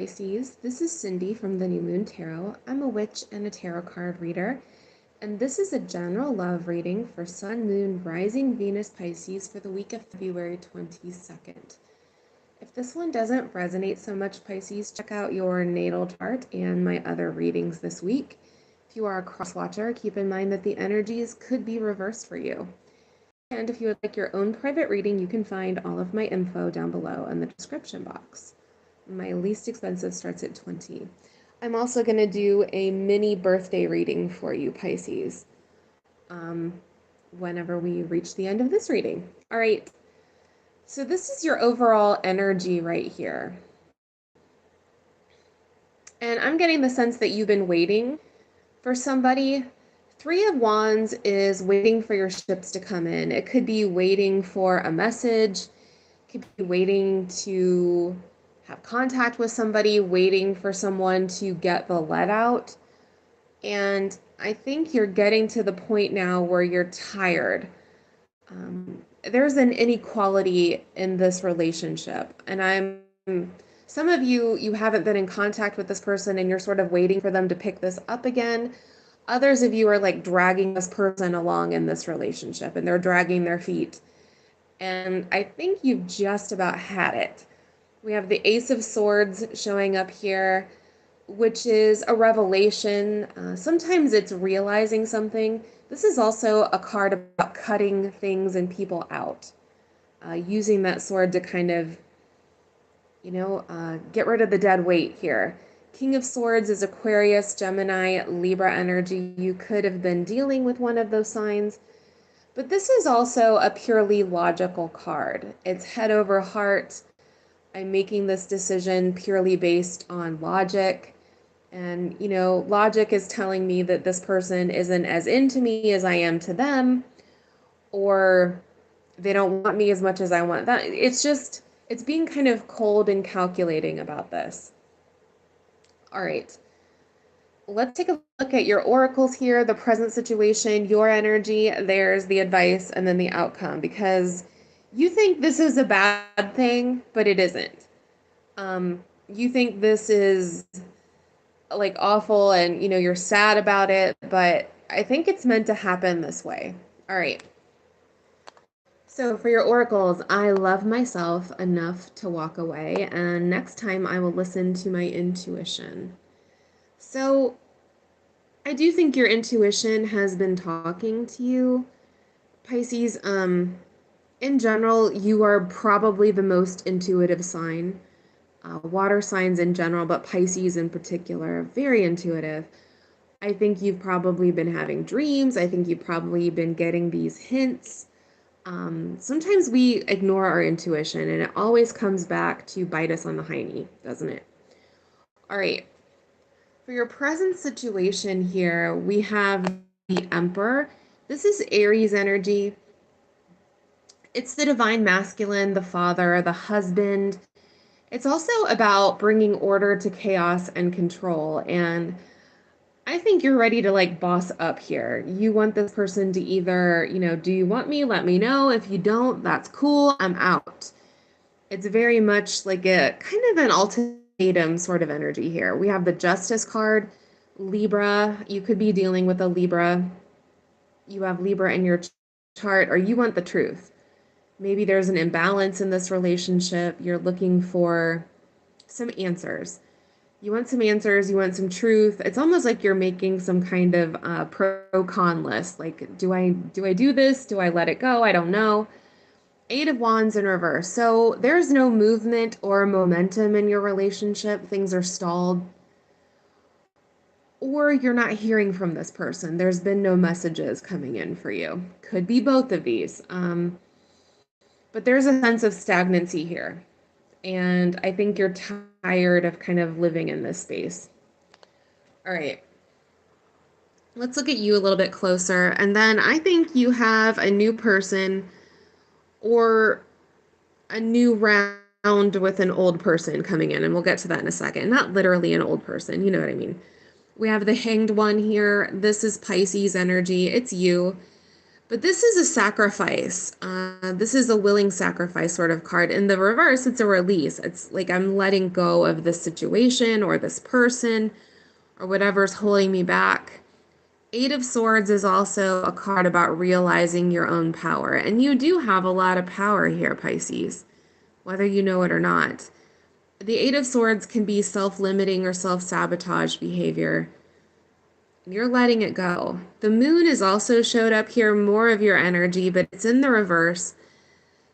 Pisces. This is Cindy from the New Moon Tarot. I'm a witch and a tarot card reader, and this is a general love reading for Sun, Moon, Rising, Venus, Pisces for the week of February 22nd. If this one doesn't resonate so much, Pisces, check out your natal chart and my other readings this week. If you are a cross watcher, keep in mind that the energies could be reversed for you. And if you would like your own private reading, you can find all of my info down below in the description box. My least expensive starts at $20. I'm also going to do a mini birthday reading for you, Pisces, whenever we reach the end of this reading. All right, so this is your overall energy right here. And I'm getting the sense that you've been waiting for somebody. Three of Wands is waiting for your ships to come in. It could be waiting for a message. It could be waiting to have contact with somebody, waiting for someone to get the let out. And I think you're getting to the point now where you're tired. There's an inequality in this relationship. And some of you haven't been in contact with this person and you're sort of waiting for them to pick this up again. Others of you are like dragging this person along in this relationship and they're dragging their feet. And I think you've just about had it. We have the Ace of Swords showing up here, which is a revelation. Sometimes it's realizing something. This is also a card about cutting things and people out, using that sword to kind of, get rid of the dead weight here. King of Swords is Aquarius, Gemini, Libra energy. You could have been dealing with one of those signs. But this is also a purely logical card. It's head over heart. I'm making this decision purely based on logic. And, logic is telling me that this person isn't as into me as I am to them, or they don't want me as much as I want them. It's being kind of cold and calculating about this. All right. Let's take a look at your oracles here, the present situation, your energy, there's the advice, and then the outcome, because you think this is a bad thing, but it isn't. You think this is like awful and, you're sad about it, but I think it's meant to happen this way. All right. So for your oracles, I love myself enough to walk away, and next time I will listen to my intuition. So I do think your intuition has been talking to you, Pisces. In general, you are probably the most intuitive sign. Water signs in general, but Pisces in particular, very intuitive. I think you've probably been having dreams. I think you've probably been getting these hints. Sometimes we ignore our intuition, and it always comes back to bite us on the hiney, doesn't it? All right. For your present situation here, we have the Emperor. This is Aries energy. It's the divine masculine, the father, the husband. It's also about bringing order to chaos and control. And I think you're ready to like boss up here. You want this person to either, do you want me? Let me know. If you don't, that's cool. I'm out. It's very much like a kind of an ultimatum sort of energy here. We have the Justice card, Libra. You could be dealing with a Libra. You have Libra in your chart, or you want the truth. Maybe there's an imbalance in this relationship. You're looking for some answers. You want some answers. You want some truth. It's almost like you're making some kind of pro-con list. Like, do I do this? Do I let it go? I don't know. Eight of Wands in reverse. So there's no movement or momentum in your relationship. Things are stalled. Or you're not hearing from this person. There's been no messages coming in for you. Could be both of these. But there's a sense of stagnancy here. And I think you're tired of kind of living in this space. All right. Let's look at you a little bit closer. And then I think you have a new person or a new round with an old person coming in. And we'll get to that in a second. Not literally an old person. You know what I mean? We have the Hanged One here. This is Pisces energy. It's you. But this is a sacrifice. This is a willing sacrifice sort of card. In the reverse, it's a release. It's like I'm letting go of this situation or this person or whatever's holding me back. Eight of Swords is also a card about realizing your own power. And you do have a lot of power here, Pisces, whether you know it or not. The Eight of Swords can be self-limiting or self-sabotage behavior. You're letting it go. The moon is also showed up here, more of your energy, but it's in the reverse.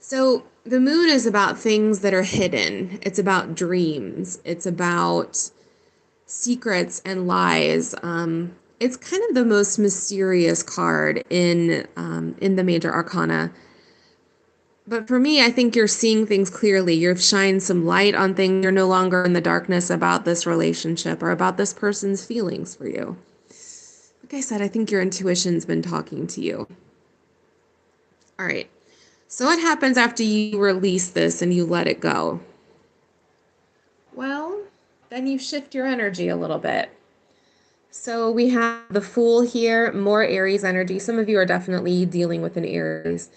So the moon is about things that are hidden. It's about dreams. It's about secrets and lies. It's kind of the most mysterious card in the major arcana. But for me, I think you're seeing things clearly. You've shined some light on things. You're no longer in the darkness about this relationship or about this person's feelings for you. Like I said, I think your intuition's been talking to you. All right. So what happens after you release this and you let it go? Well, then you shift your energy a little bit. So we have the Fool here, more Aries energy. Some of you are definitely dealing with an Aries.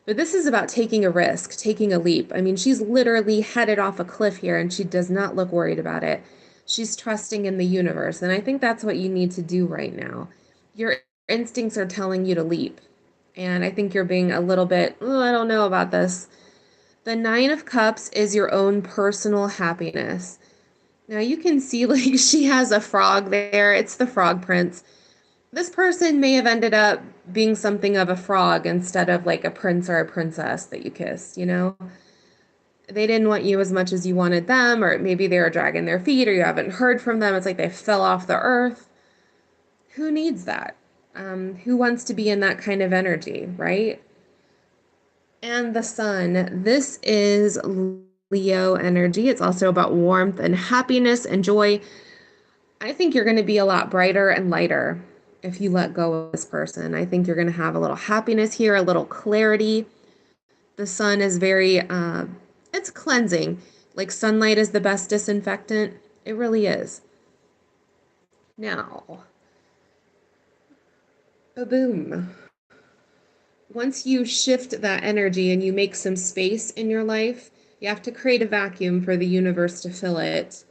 But this is about taking a risk, taking a leap. I mean, she's literally headed off a cliff here and she does not look worried about it. She's trusting in the universe. And I think that's what you need to do right now. Your instincts are telling you to leap. And I think you're being a little bit, oh, I don't know about this. The Nine of Cups is your own personal happiness. Now you can see like she has a frog there. It's the Frog Prince. This person may have ended up being something of a frog instead of like a prince or a princess that you kissed, you know? They didn't want you as much as you wanted them, or maybe they were dragging their feet, or you haven't heard from them. It's like they fell off the earth. Who needs that? Who wants to be in that kind of energy, right? And the Sun, this is Leo energy. It's also about warmth and happiness and joy. I think you're going to be a lot brighter and lighter if you let go of this person. I think you're going to have a little happiness here, a little clarity. The Sun is very, it's cleansing. Like sunlight is the best disinfectant. It really is. Now, boom. Once you shift that energy and you make some space in your life, you have to create a vacuum for the universe to fill it.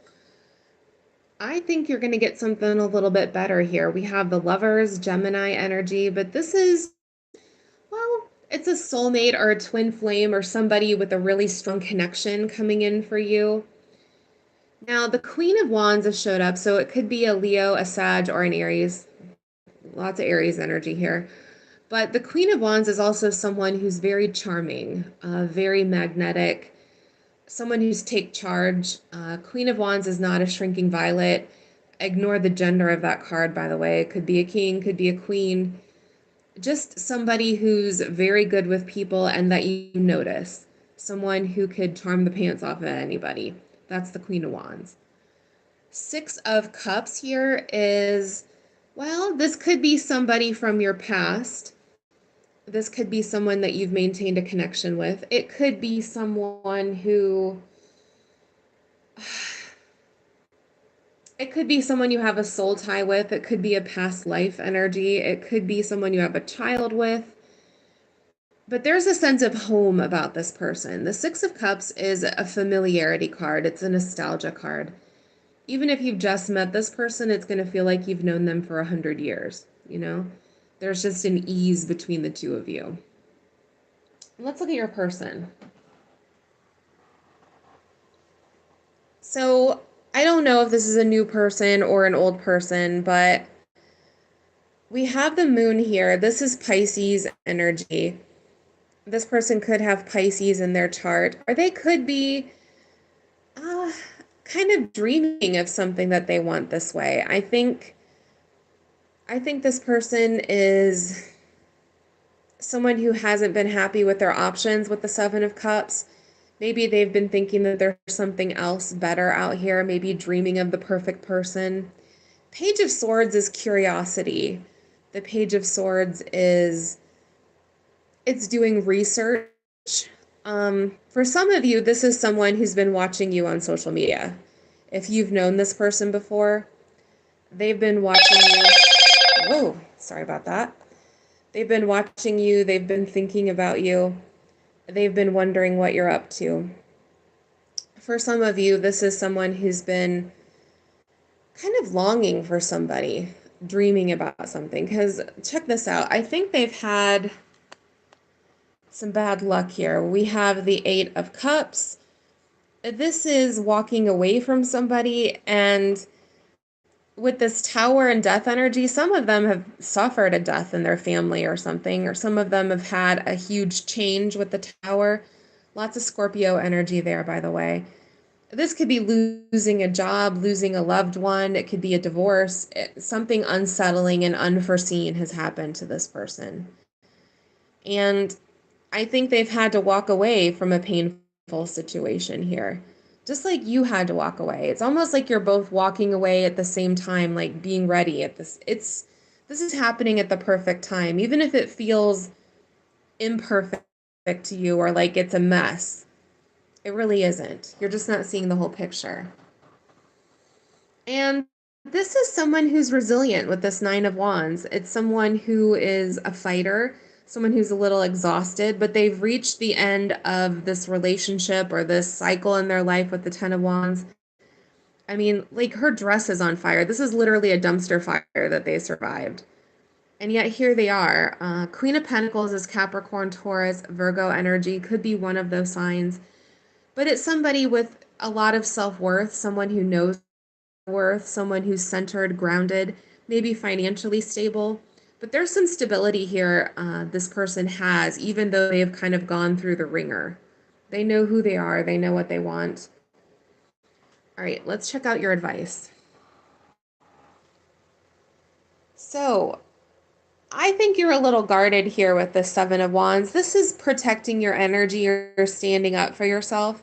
I think you're going to get something a little bit better here. We have the Lovers, Gemini energy, but this is, well, it's a soulmate or a twin flame or somebody with a really strong connection coming in for you. Now, the Queen of Wands has showed up, so it could be a Leo, a Sag, or an Aries. Lots of Aries energy here. But the Queen of Wands is also someone who's very charming, very magnetic, someone who's take charge. Queen of Wands is not a shrinking violet. Ignore the gender of that card, by the way. It could be a king, could be a queen. Just somebody who's very good with people and that you notice. Someone who could charm the pants off of anybody. That's the Queen of Wands. Six of Cups here is, well, this could be somebody from your past. This could be someone that you've maintained a connection with. It could be someone who, it could be someone you have a soul tie with. It could be a past life energy. It could be someone you have a child with. But there's a sense of home about this person. The Six of Cups is a familiarity card. It's a nostalgia card. Even if you've just met this person, it's going to feel like you've known them for 100 years, you know? There's just an ease between the two of you. Let's look at your person. So I don't know if this is a new person or an old person, but we have the moon here. This is Pisces energy. This person could have Pisces in their chart, or they could be kind of dreaming of something that they want this way. I think this person is someone who hasn't been happy with their options with the Seven of Cups. Maybe they've been thinking that there's something else better out here, maybe dreaming of the perfect person. Page of Swords is curiosity. The Page of Swords is, it's doing research. For some of you, this is someone who's been watching you on social media. If you've known this person before, they've been watching you. Whoa, sorry about that. They've been watching you, they've been thinking about you, they've been wondering what you're up to. For some of you, this is someone who's been kind of longing for somebody, dreaming about something. Because check this out. I think they've had some bad luck here. We have the Eight of Cups. This is walking away from somebody, and with this Tower and death energy, some of them have suffered a death in their family or something, or some of them have had a huge change with the Tower. Lots of Scorpio energy there, by the way. This could be losing a job, losing a loved one. It could be a divorce. Something unsettling and unforeseen has happened to this person. And I think they've had to walk away from a painful situation here. Just like you had to walk away. It's almost like you're both walking away at the same time, like being ready at this. This is happening at the perfect time, even if it feels imperfect to you or like it's a mess. It really isn't. You're just not seeing the whole picture. And this is someone who's resilient with this Nine of Wands. It's someone who is a fighter, someone who's a little exhausted, but they've reached the end of this relationship or this cycle in their life with the Ten of Wands. I mean, like her dress is on fire. This is literally a dumpster fire that they survived. And yet here they are. Queen of Pentacles is Capricorn, Taurus, Virgo energy. Could be one of those signs. But it's somebody with a lot of self-worth, someone who knows worth, someone who's centered, grounded, maybe financially stable. But there's some stability here this person has, even though they've kind of gone through the ringer. They know who they are. They know what they want. All right, let's check out your advice. So I think you're a little guarded here with the Seven of Wands. This is protecting your energy. You're standing up for yourself.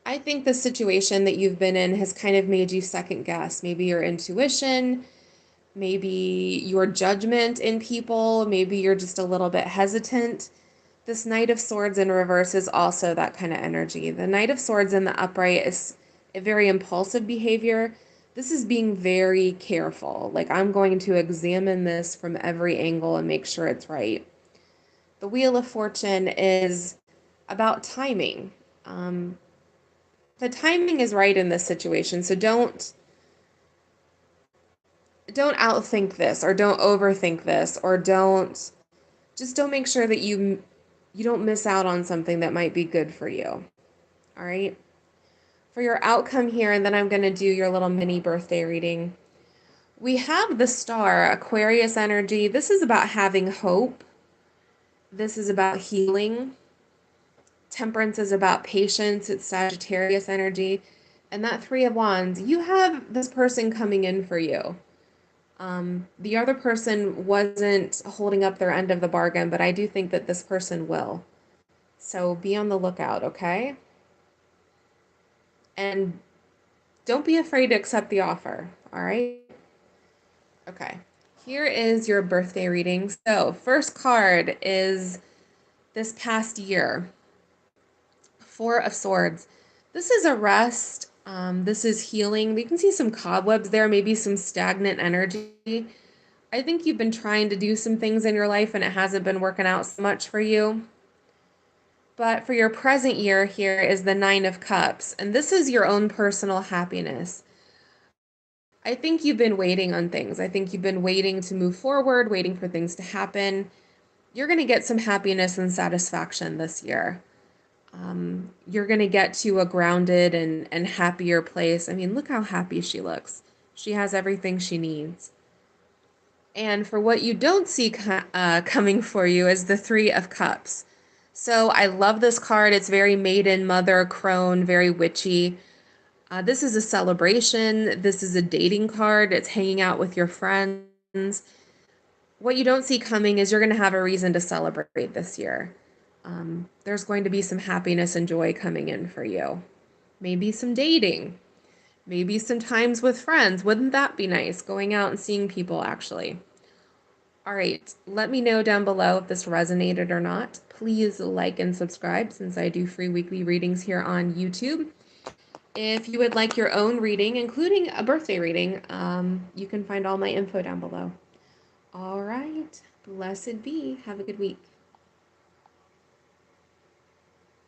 I think the situation that you've been in has kind of made you second guess. Maybe your intuition, maybe your judgment in people, maybe you're just a little bit hesitant. This Knight of Swords in reverse is also that kind of energy. The Knight of Swords in the upright is a very impulsive behavior. This is being very careful. Like, I'm going to examine this from every angle and make sure it's right. The Wheel of Fortune is about timing. The timing is right in this situation, so don't outthink this, or don't overthink this, or don't make sure that you don't miss out on something that might be good for you. All right? For your outcome here, and then I'm going to do your little mini birthday reading. We have the Star, Aquarius energy. This is about having hope. This is about healing. Temperance is about patience. It's Sagittarius energy. And that Three of Wands, you have this person coming in for you. The other person wasn't holding up their end of the bargain, but I do think that this person will. So be on the lookout, okay? And don't be afraid to accept the offer, all right? Okay, here is your birthday reading. So first card is this past year. Four of Swords. This is a rest. This is healing. You can see some cobwebs there, maybe some stagnant energy. I think you've been trying to do some things in your life and it hasn't been working out so much for you. But for your present year here is the Nine of Cups. And this is your own personal happiness. I think you've been waiting on things. I think you've been waiting to move forward, waiting for things to happen. You're going to get some happiness and satisfaction this year. You're going to get to a grounded and happier place. I mean, look how happy she looks. She has everything she needs. And for what you don't see coming for you is the Three of Cups. So I love this card. It's very maiden, mother, crone, very witchy. This is a celebration. This is a dating card. It's hanging out with your friends. What you don't see coming is you're going to have a reason to celebrate this year. There's going to be some happiness and joy coming in for you. Maybe some dating. Maybe some times with friends. Wouldn't that be nice? Going out and seeing people, actually. All right, let me know down below if this resonated or not. Please like and subscribe since I do free weekly readings here on YouTube. If you would like your own reading, including a birthday reading, you can find all my info down below. All right. Blessed be. Have a good week.